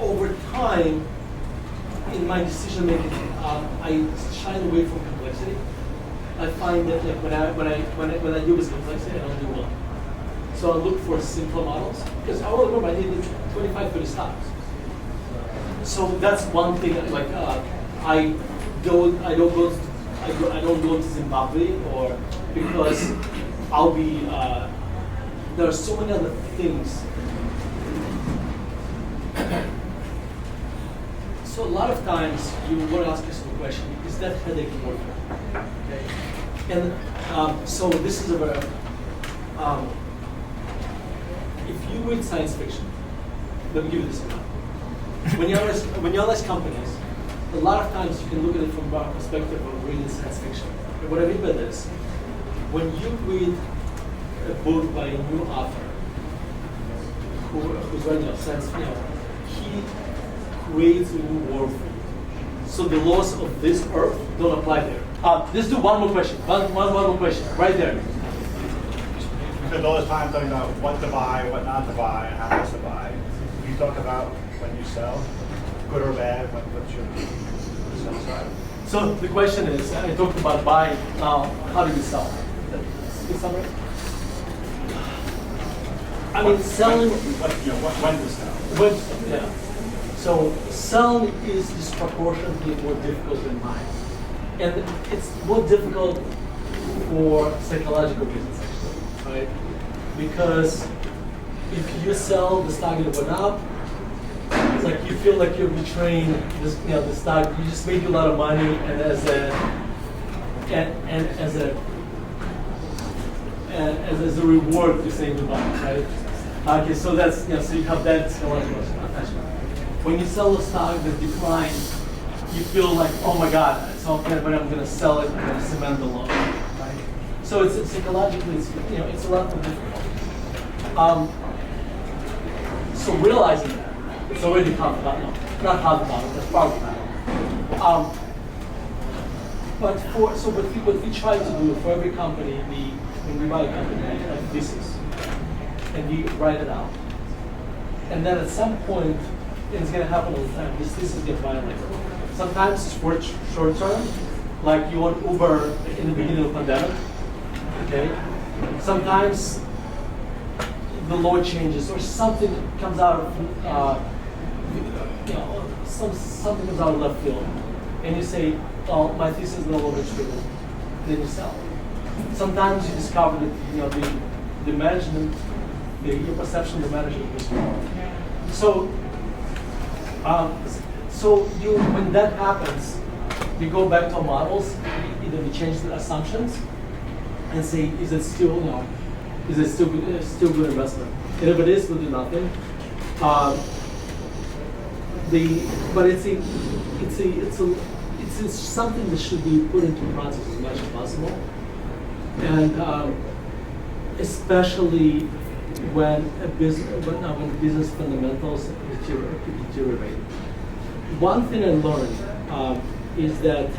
A: over time, in my decision making, I shy away from complexity. I find that like when I deal with complexity, I don't do well. So I look for simpler models because I will remember I needed 25, 30 stocks. So that's one thing. Like I don't go to Zimbabwe or because I'll be. There are so many other things. So a lot of times you want to ask yourself the question: is that headache worth it? Okay. And so this is a very. If you read science fiction, let me give you this example. When you analyze companies, a lot of times you can look at it from the perspective of reading science fiction. And what I mean by this, when you read a book by a new author who's writing a science fiction, he creates a new world for you. So the laws of this earth don't apply there. Let's do one more question. One more question, right there.
B: We spend all this time talking about what to buy, what not to buy, and how much to buy. You talk about when you sell, good or bad, what's your sell side?
A: So the question is, I talked about buying. Now, how do you sell? Good summary. I mean, selling.
B: When to sell?
A: Yeah. So selling is disproportionately more difficult than buying, and it's more difficult for psychological reasons, actually, right? Because if you sell the stock that went up, it's like you feel like you're betraying this, the stock. You just made you a lot of money, and as a reward, you're saying goodbye, right? Okay, so that's so you have that psychological attachment. When you sell a stock that declines, you feel like, oh my God, so when I'm going to sell it, I'm going to cement the loan, right? So it's psychologically, it's a lot more difficult. So realizing that, it's already half the battle. Not half the battle, that's part of the battle. But what we try to do for every company, when we buy a company, we have a thesis, and we write it out. And then at some point, and it's going to happen all the time, this thesis gets violated. Sometimes it's for short term, like you want Uber in the beginning of the pandemic. Okay. Sometimes the law changes or something comes out of something comes out of left field, and you say, "Oh, my thesis is no longer true." Then you sell. Sometimes you discover that the management, your perception of the management was wrong. So when that happens, we go back to our models. Either we change the assumptions and say, is it still good investment? And if it is, we'll do nothing. But it's something that should be put into practice as much as possible. And especially when the business fundamentals deteriorate. One thing I learned is that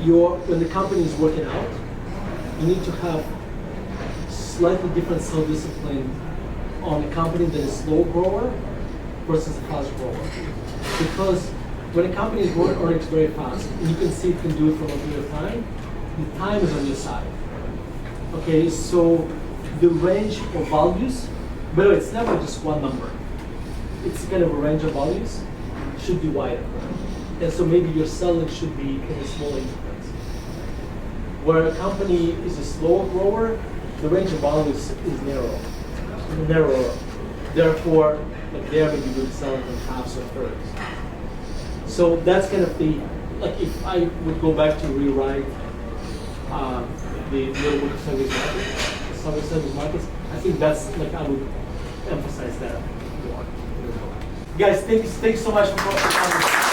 A: when the company is working out, you need to have slightly different self-discipline on a company that is slow grower versus a fast grower. Because when a company is growing earnings very fast, and you can see it can do it for a long period of time, the time is on your side. Okay, so the range of values, by the way, it's never just one number. It's kind of a range of values, should be wider. And so maybe your selling should be in a smaller increments. Where a company is a slower grower, the range of values is narrower. Therefore, like there maybe you would sell it in halves or thirds. So that's kind of the, like if I would go back to rewrite the little book of service markets, I think that's like I would emphasize that more. Guys, thanks so much for coming.